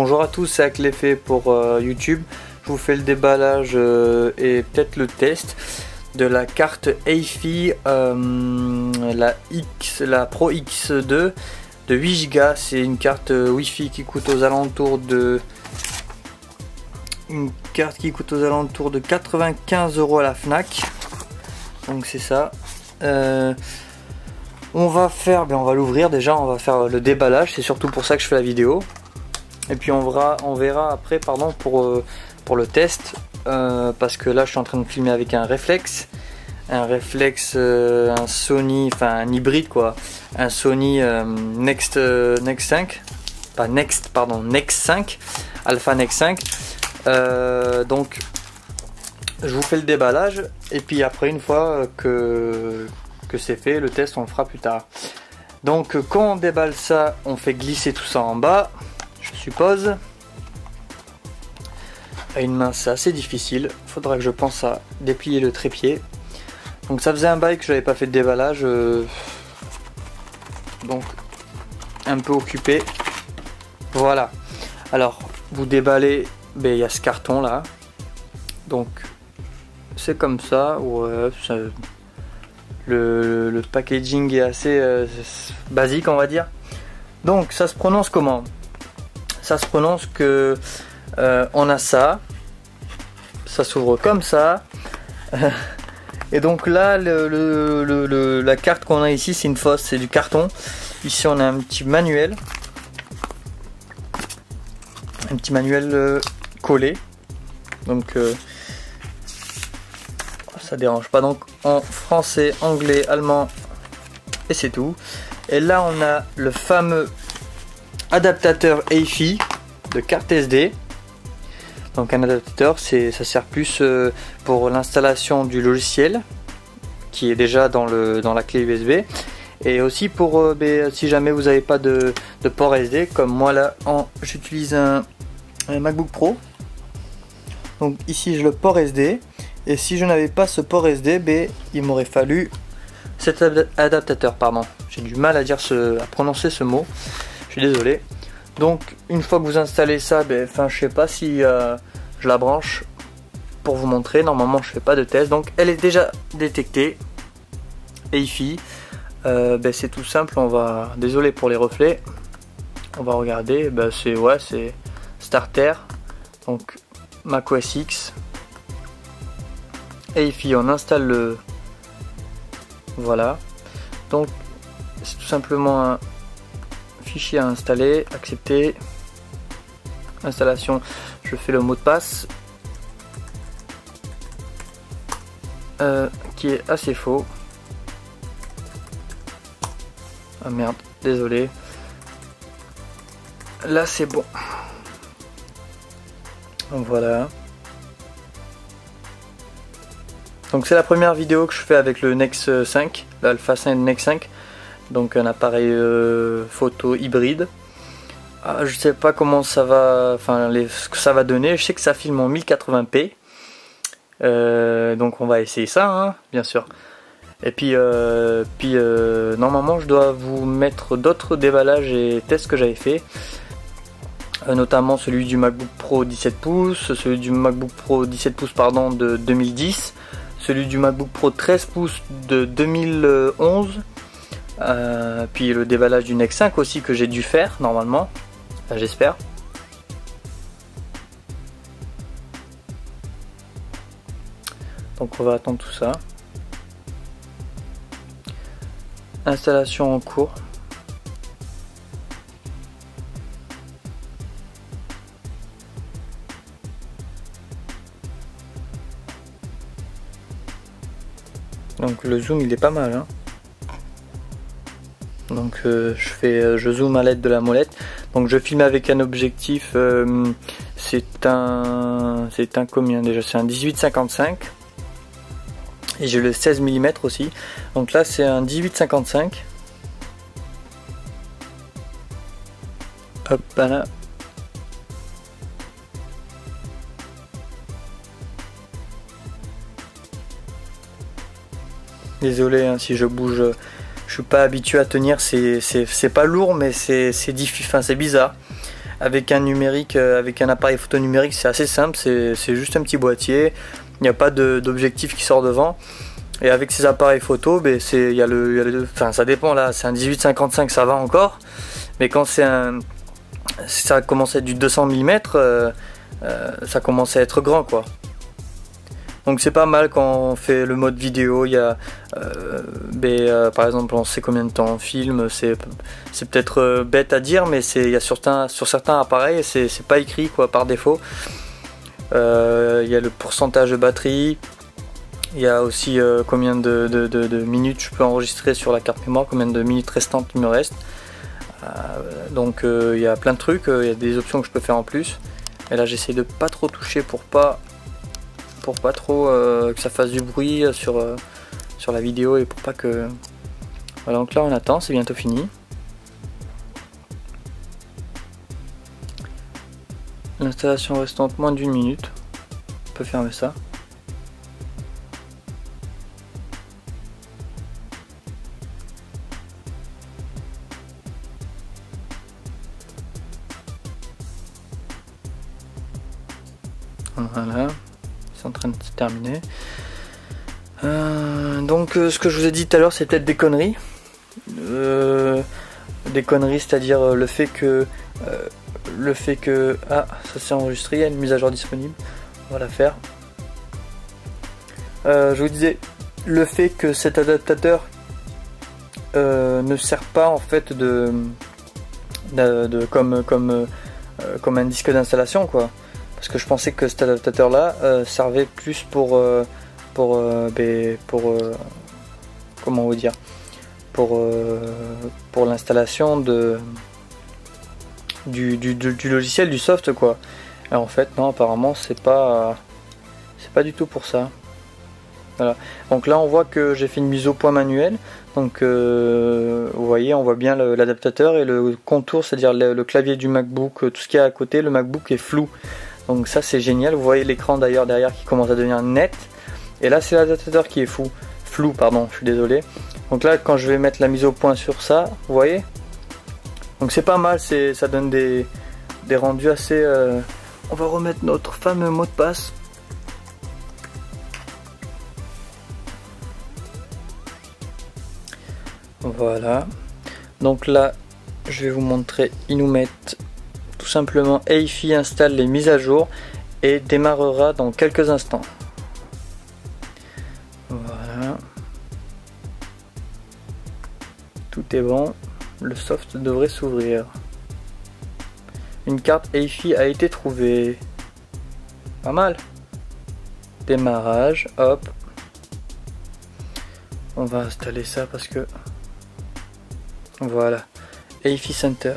Bonjour à tous, c'est Aklefe pour YouTube. Je vous fais le déballage et peut-être le test de la carte EIFI, la Pro X2 de 8 Go. C'est une carte Wi-Fi qui coûte aux alentours de 95 € à la Fnac. Donc c'est ça. On va l'ouvrir déjà, on va faire le déballage, c'est surtout pour ça que je fais la vidéo. Et puis on verra après pour le test, parce que là je suis en train de filmer avec un réflexe, un Sony, enfin un hybride quoi, un Sony Next 5, Next 5, Alpha Next 5. Donc je vous fais le déballage et puis après une fois que c'est fait, le test on le fera plus tard. Donc quand on déballe ça, on fait glisser tout ça en bas, je suppose. À une main c'est assez difficile, faudra que je pense à déplier le trépied. Donc ça faisait un bail que je n'avais pas fait de déballage, donc un peu occupé. Voilà, alors vous déballez, il y a ce carton là, donc c'est comme ça, ouais, le packaging est assez basique on va dire. Donc ça se prononce comment? Ça se prononce que on a ça s'ouvre comme ça. Et donc là la carte qu'on a ici c'est une fausse, c'est du carton. Ici on a un petit manuel, collé, donc ça dérange pas, donc en français, anglais, allemand et c'est tout. Et là on a le fameux adaptateur EIFI de carte SD. Donc un adaptateur, ça sert plus pour l'installation du logiciel qui est déjà dans la clé USB, et aussi pour si jamais vous n'avez pas de port SD comme moi là, j'utilise un MacBook Pro. Donc ici j'ai le port SD, et si je n'avais pas ce port SD, il m'aurait fallu cet adaptateur, pardon. J'ai du mal à prononcer ce mot, je suis désolé. Donc une fois que vous installez ça, je sais pas si je la branche pour vous montrer. Normalement je fais pas de test, donc elle est déjà détectée EIFI. C'est tout simple, désolé pour les reflets, on va regarder. C'est Starter, donc macOS X, EIFI, on installe voilà, donc c'est tout simplement un fichier à installer, accepter, installation, je fais le mot de passe qui est assez faux. Ah merde, désolé, là c'est bon. Donc voilà, donc c'est la première vidéo que je fais avec le Next 5, l'Alpha 5 Next 5, donc un appareil photo hybride. Je sais pas comment ça va, ce que ça va donner. Je sais que ça filme en 1080p, donc on va essayer ça, hein, bien sûr. Et puis normalement je dois vous mettre d'autres déballages et tests que j'avais fait, notamment celui du MacBook Pro 17 pouces, celui du MacBook Pro 17 pouces pardon de 2010, celui du MacBook Pro 13 pouces de 2011, puis le déballage du Next 5 aussi que j'ai dû faire normalement, j'espère. Donc on va attendre tout ça. Installation en cours. Donc le zoom il est pas mal, hein. Donc je zoome à l'aide de la molette. Donc je filme avec un objectif, c'est un combien déjà, c'est un 18-55, et j'ai le 16 mm aussi. Donc là c'est un 18-55. Hop là. Désolé hein, si je bouge, je suis pas habitué à tenir, c'est pas lourd mais c'est bizarre. avec un numérique, avec un appareil photo numérique, c'est assez simple, c'est juste un petit boîtier, il n'y a pas d'objectif qui sort devant. Et avec ces appareils photo, ben enfin, ça dépend là, c'est un 18-55, ça va encore, mais quand ça commence à être du 200 mm, ça commence à être grand quoi. Donc c'est pas mal quand on fait le mode vidéo, il y a par exemple on sait combien de temps on filme, c'est peut-être bête à dire, mais il y a sur certains appareils, c'est pas écrit quoi par défaut. Il y a le pourcentage de batterie, il y a aussi combien de minutes je peux enregistrer sur la carte mémoire, combien de minutes restantes il me reste. Donc il y a plein de trucs, il y a des options que je peux faire en plus. Et là j'essaie de pas trop toucher pour pas trop que ça fasse du bruit sur la vidéo et pour pas que... Voilà, donc là on attend, c'est bientôt fini. L'installation restante moins d'1 minute. On peut fermer ça. Voilà, c'est en train de se terminer. Donc ce que je vous ai dit tout à l'heure, c'est peut-être des conneries. Des conneries, c'est-à-dire le fait que ah, ça s'est enregistré, il y a une mise à jour disponible. On va la faire. Je vous disais le fait que cet adaptateur ne sert pas en fait comme un disque d'installation quoi. Parce que je pensais que cet adaptateur là servait plus pour comment vous dire, pour l'installation du logiciel, du soft quoi. Et en fait non, apparemment c'est pas du tout pour ça. Voilà. Donc là on voit que j'ai fait une mise au point manuelle. Donc vous voyez, on voit bien l'adaptateur et le contour, c'est-à-dire le clavier du MacBook, tout ce qu'il y a à côté, le MacBook est flou. Donc ça c'est génial, vous voyez l'écran d'ailleurs derrière qui commence à devenir net. Et là c'est l'adaptateur qui est flou, pardon, je suis désolé. Donc là quand je vais mettre la mise au point sur ça, vous voyez. Donc c'est pas mal, ça donne des rendus assez... On va remettre notre fameux mot de passe. Voilà. Donc là je vais vous montrer, ils nous mettent tout simplement EIFI installe les mises à jour et démarrera dans quelques instants. Voilà. Tout est bon. Le soft devrait s'ouvrir. Une carte EIFI a été trouvée. Pas mal. Démarrage. Hop. On va installer ça parce que... Voilà. EIFI Center.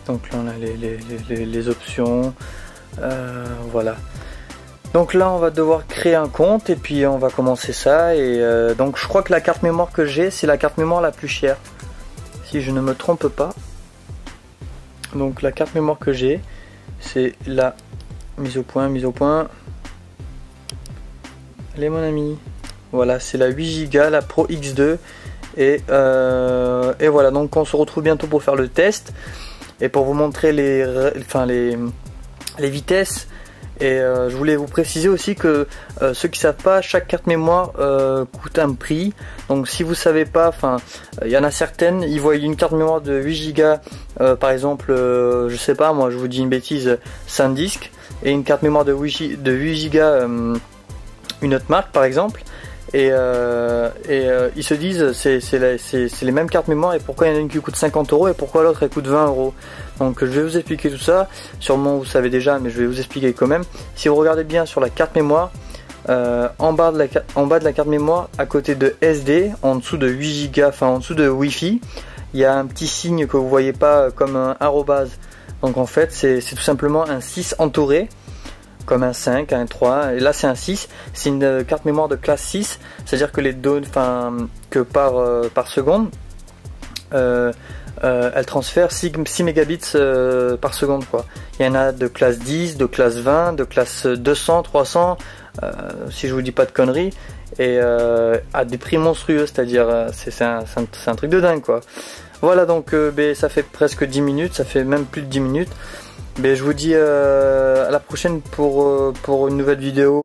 Donc là on a les options, voilà. Donc là on va devoir créer un compte et puis on va commencer ça. Et donc je crois que la carte mémoire que j'ai, c'est la carte mémoire la plus chère, si je ne me trompe pas. Donc la carte mémoire que j'ai, c'est la mise au point. Allez mon ami, voilà, c'est la 8 Go, la Pro X2. Et voilà, donc on se retrouve bientôt pour faire le test. Et pour vous montrer les vitesses. Et je voulais vous préciser aussi que ceux qui savent pas, chaque carte mémoire coûte un prix. Donc si vous savez pas, il y en a certaines, ils voient une carte mémoire de 8 Go par exemple, je sais pas, moi je vous dis une bêtise, 5 disques, et une carte mémoire de 8 Go une autre marque par exemple. Et ils se disent c'est les mêmes cartes mémoire, et pourquoi il y en a une qui coûte 50 € et pourquoi l'autre elle coûte 20 €. Donc je vais vous expliquer tout ça, sûrement vous savez déjà mais je vais vous expliquer quand même. Si vous regardez bien sur la carte mémoire, en bas de la carte mémoire, à côté de SD, en dessous de 8 Go, en dessous de Wi-Fi, il y a un petit signe que vous voyez pas comme un arrobase. Donc en fait c'est tout simplement un 6 entouré, comme un 5, un 3, et là c'est un 6, c'est une carte mémoire de classe 6, c'est-à-dire que les données, que par seconde, elle transfère 6 mégabits par seconde quoi. Il y en a de classe 10, de classe 20, de classe 200, 300, si je vous dis pas de conneries, et à des prix monstrueux, c'est-à-dire c'est un truc de dingue quoi. Voilà, donc ça fait presque 10 minutes, ça fait même plus de 10 minutes. Je vous dis à la prochaine pour une nouvelle vidéo.